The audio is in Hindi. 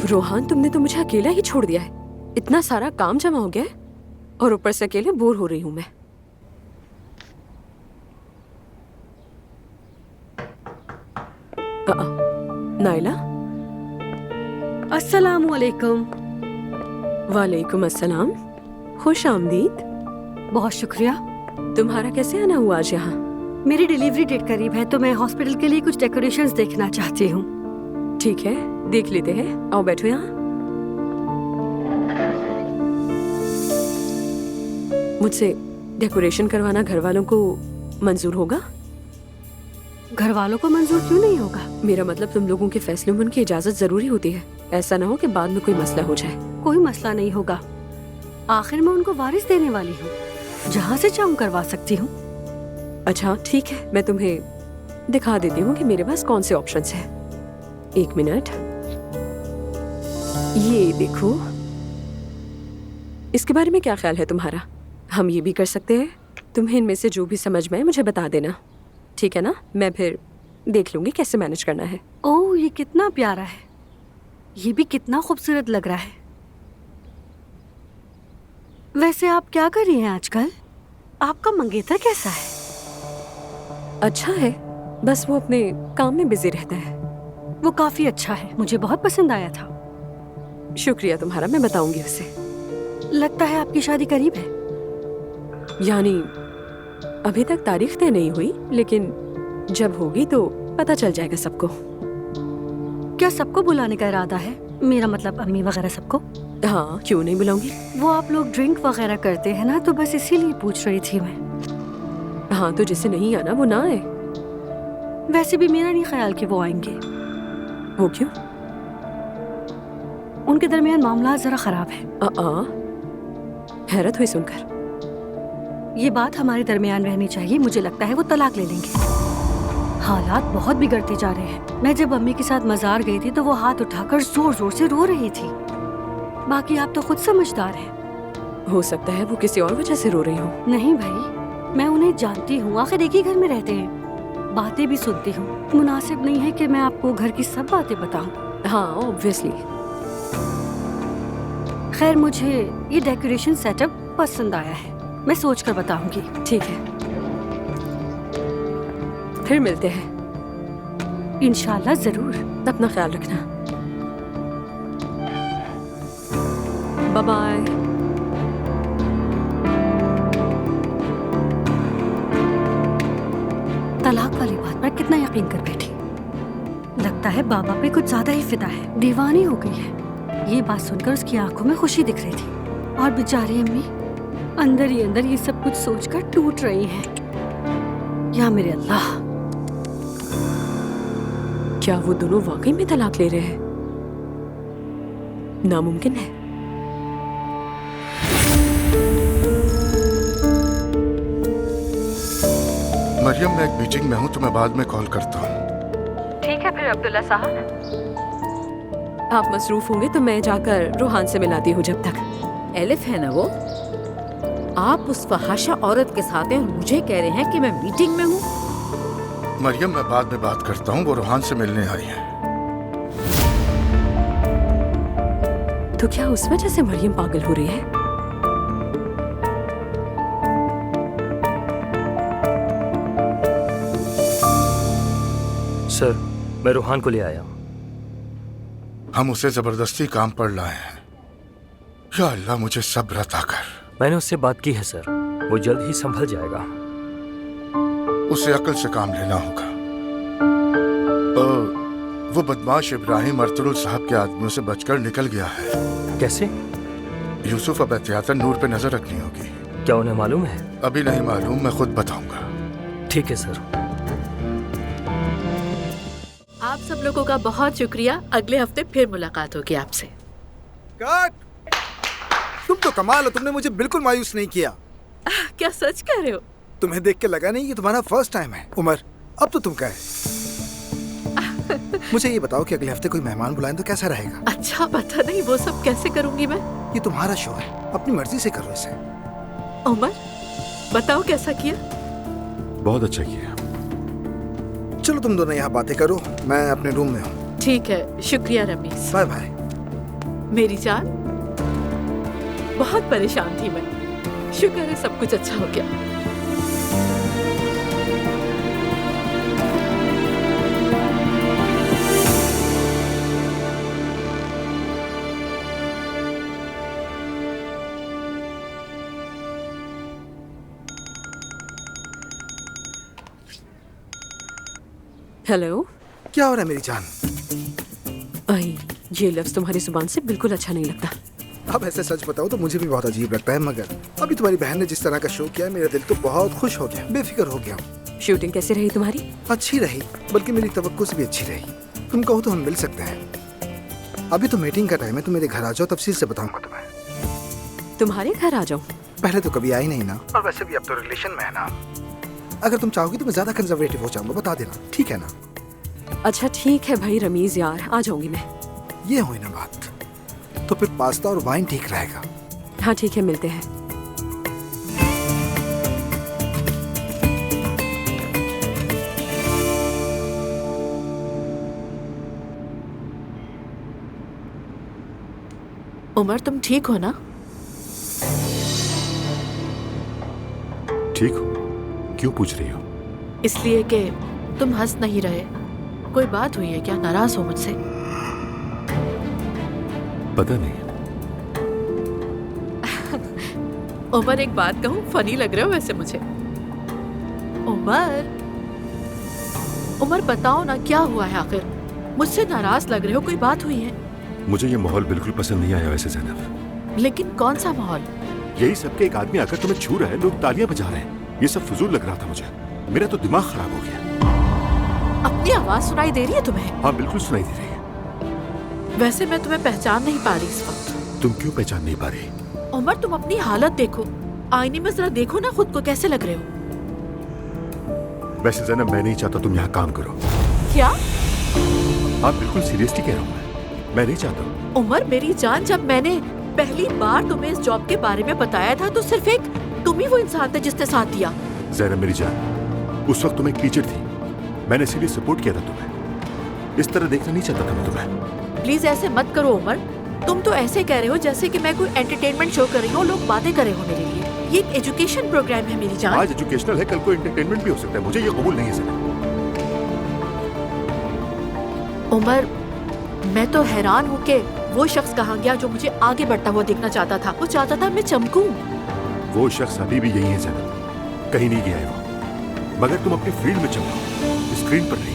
रोहान, तुमने तो मुझे अकेला ही छोड़ दिया है। इतना सारा काम जमा हो गया है और ऊपर से अकेले बोर हो रही हूँ मैं। नाइला। अस्सलामु अलैकुम। वालेकुम अस्सलाम। खुश आमदीद। बहुत शुक्रिया। तुम्हारा कैसे आना हुआ आज यहाँ? मेरी डिलीवरी डेट करीब है तो मैं हॉस्पिटल के लिए कुछ डेकोरेशंस देखना चाहती हूँ। ठीक है, देख लेते हैं। आओ बैठो यहाँ। मुझसे डेकोरेशन करवाना घर वालों को मंजूर होगा? घर वालों को मंजूर क्यों नहीं होगा? मेरा मतलब तुम लोगों के फैसलों में उनकी इजाजत जरूरी होती है। ऐसा ना हो कि बाद में कोई मसला हो जाए। कोई मसला नहीं होगा। आखिर मैं उनको वारिस देने वाली हूँ। जहाँ से चाहूँ करवा सकती हूँ। अच्छा ठीक है, मैं तुम्हें दिखा देती हूँ कि मेरे पास कौन से ऑप्शंस हैं। एक मिनट, ये देखो। इसके बारे में क्या ख्याल है तुम्हारा? हम ये भी कर सकते हैं। तुम्हें इनमें से जो भी समझ में आए मुझे बता देना, ठीक है ना? मैं फिर देख लूंगी कैसे मैनेज करना है। ओह, ये कितना प्यारा है। ये भी कितना खूबसूरत लग रहा है। वैसे आप क्या कर रही हैं आजकल? आपका मंगेतर कैसा है? अच्छा है, बस वो अपने काम में बिजी रहता है। वो काफी अच्छा है, मुझे बहुत पसंद आया था। शुक्रिया तुम्हारा, मैं बताऊंगी उसे। लगता है आपकी शादी करीब है। यानी अभी तक तारीख तय नहीं हुई, लेकिन जब होगी तो पता चल जाएगा सबको। क्या सबको बुलाने का इरादा है? मेरा मतलब अम्मी वगैरह सबको? हाँ, क्यों नहीं बुलाऊंगी। वो आप लोग ड्रिंक वगैरह करते हैं ना, तो बस इसीलिए पूछ रही थी मैं। हाँ, तो जिसे नहीं आना वो ना आए। वैसे भी मेरा नहीं ख्याल कि वो आएंगे। वो क्यों? उनके दरमियान मामला जरा खराब है। हैरत हुई सुनकर। ये बात हमारे दरमियान रहनी चाहिए। मुझे लगता है वो तलाक ले लेंगे। हालात बहुत बिगड़ते जा रहे हैं। मैं जब अम्मी के साथ मजार गई थी तो वो हाथ उठाकर जोर जोर से रो रही थी। बाकी आप तो खुद समझदार हैं। हो सकता है वो किसी और वजह से रो रही हो। नहीं भाई, मैं उन्हें जानती हूँ। आखिर एक ही घर में रहते हैं। बातें भी सुनती हूँ। मुनासिब नहीं है कि मैं आपको घर की सब बातें बताऊँ। हाँ, ऑब्वियसली। खैर, मुझे ये डेकोरेशन सेटअप पसंद आया है। मैं सोच कर बताऊंगी। ठीक है, फिर मिलते हैं। इंशाल्लाह जरूर। अपना ख्याल रखना। Bye bye. तलाक वाली बात पर कितना यकीन कर बैठी। लगता है बाबा पे कुछ ज्यादा ही फिदा है। दीवानी हो गई है। ये बात सुनकर उसकी आंखों में खुशी दिख रही थी। और बेचारी अम्मी अंदर ही अंदर ये सब कुछ सोचकर टूट रही हैं। या मेरे अल्लाह, क्या वो दोनों वाकई में तलाक ले रहे हैं? नामुमकिन है। मरियम, मैं एक मीटिंग में हूँ तो मैं बाद में कॉल करता हूँ। ठीक है फिर अब्दुल्ला साहब, आप मसरूफ होंगे तो मैं जाकर रोहान से मिलाती हूँ जब तक। एलिफ है ना वो? आप उस फहाशा औरत के साथ हैं और मुझे कह रहे हैं कि मैं मीटिंग में हूँ। मरियम, मैं बाद में बात करता हूँ। वो रोहान से मिलने आई है। तो क्या उस वजह से मरियम पागल हो रही है? सर, मैं रोहान को ले आया। हम उसे जबरदस्ती काम पर लाए हैं। या अल्लाह, मुझे सब्र अता कर। मैंने उससे बात की है सर, वो जल्द ही संभल जाएगा। उसे अक्ल से काम लेना होगा। वो बदमाश इब्राहिम अर्तुल साहब के आदमियों से बचकर निकल गया है। कैसे? यूसुफ, अब एहतियातन नूर पे नजर रखनी होगी। क्या उन्हें मालूम है? अभी नहीं मालूम, मैं खुद बताऊंगा। ठीक है सर। आप सब लोगों का बहुत शुक्रिया। अगले हफ्ते फिर मुलाकात होगी आपसे। कट! तुम तो कमाल हो, तुमने मुझे बिल्कुल मायूस नहीं किया। क्या सच कह रहे हो? तुम्हें देख के लगा नहीं ये तुम्हारा फर्स्ट टाइम है। उमर, अब तो तुम कहे। मुझे ये बताओ कि अगले हफ्ते कोई मेहमान बुलाएं तो कैसा रहेगा? अच्छा, पता नहीं वो सब कैसे करूंगी मैं। ये तुम्हारा शो है, अपनी मर्जी से करो इसे। उमर, बताओ कैसा किया? बहुत अच्छा किया। चलो तुम दोनों यहाँ बातें करो, मैं अपने रूम में हूँ। ठीक है, शुक्रिया रमीज। Bye bye. मेरी जान, बहुत परेशान थी मैं। शुक्र है सब कुछ अच्छा हो गया। हेलो। क्या हो रहा है मेरी जान? आई, ये लफ्ज तुम्हारी जुबान से बिल्कुल अच्छा नहीं लगता। अब ऐसे सच बताओ तो मुझे भी बहुत अजीब लगता है, मगर अभी तुम्हारी बहन ने जिस तरह का शो किया मेरा दिल तो बहुत खुश हो गया, बेफिक्र हो गया हूँ। शूटिंग कैसी रही तुम्हारी? अच्छी रही, बल्कि मेरी तवक्को से भी अच्छी रही। तुम कहो तो हम मिल सकते हैं। अभी तो मीटिंग का टाइम है, तुम मेरे घर आ जाओ, तफसील से बताऊंगा तुम्हें। तुम्हारे घर आ जाऊं? पहले तो कभी आई नहीं ना, और वैसे भी अब तो रिलेशन में है ना। अगर तुम चाहोगी तो मैं ज्यादा कंजर्वेटिव हो जाऊंगा, बता देना, ठीक है ना? अच्छा ठीक है भाई रमीज यार, आ जाऊंगी मैं। ये हुई ना बात, तो फिर पास्ता और वाइन ठीक रहेगा। हाँ ठीक है, मिलते हैं। उमर, तुम ठीक हो ना? ठीक हो? क्यों पूछ रही हो? इसलिए कि तुम हंस नहीं रहे। कोई बात हुई है क्या? नाराज हो मुझसे? पता नहीं। उमर, एक बात कहूँ, फनी लग रहे हो वैसे मुझे। उमर, उमर बताओ ना क्या हुआ है आखिर? मुझसे नाराज लग रहे हो, कोई बात हुई है? मुझे ये माहौल बिल्कुल पसंद नहीं आया वैसे ज़ैनब। लेकिन कौन सा माहौल? यही सबके एक आदमी आकर तुम्हें छू रहा है, लोग तालियां बजा रहे हैं, ये सब फजूल लग रहा था मुझे। मेरा तो दिमाग खराब हो गया। अपनी आवाज सुनाई दे रही है तुम्हें? हाँ बिल्कुल सुनाई दे रही है। वैसे मैं तुम्हें पहचान नहीं पा रही इस वक्त। तुम क्यों पहचान नहीं पा रही? उमर, तुम अपनी हालत देखो, आईने में जरा देखो ना खुद को, कैसे लग रहे हो? वैसे ज़ैनब, मैं नहीं चाहता तुम यहाँ काम करो। क्या? हाँ बिल्कुल सीरियसली कह रहा हूँ मैं नहीं चाहता। उमर मेरी जान, जब मैंने पहली बार तुम्हें इस जॉब के बारे में बताया था तो सिर्फ एक तुम ही वो इंसान थे जिसने साथ दिया। ज़ैनब मेरी जान, उस वक्त तुम एक टीचर थी, मैंने इसीलिए सपोर्ट किया था तुम्हें। इस तरह देखना नहीं चाहता था मैं तुम्हें। प्लीज ऐसे मत करो उमर, तुम तो ऐसे कह रहे हो जैसे कि मैं कोई एंटरटेनमेंट शो कर रही हूँ, लोग बातें कर रहे हो मेरे लिए। ये एक एजुकेशन प्रोग्राम है मेरी जान। आज एजुकेशनल है, कल को एंटरटेनमेंट भी हो सकता है, मुझे ये कबूल नहीं है ज़ैनब। उमर, मैं तो हैरान हूँ कि वो शख्स कहाँ गया जो मुझे आगे बढ़ता हुआ देखना चाहता था। वो चाहता था मैं चमकूं। वो शख्स अभी भी यही है ज़ैनब, कहीं नहीं गया है वो। मगर तुम अपनी फील्ड में चमको, स्क्रीन पर नहीं।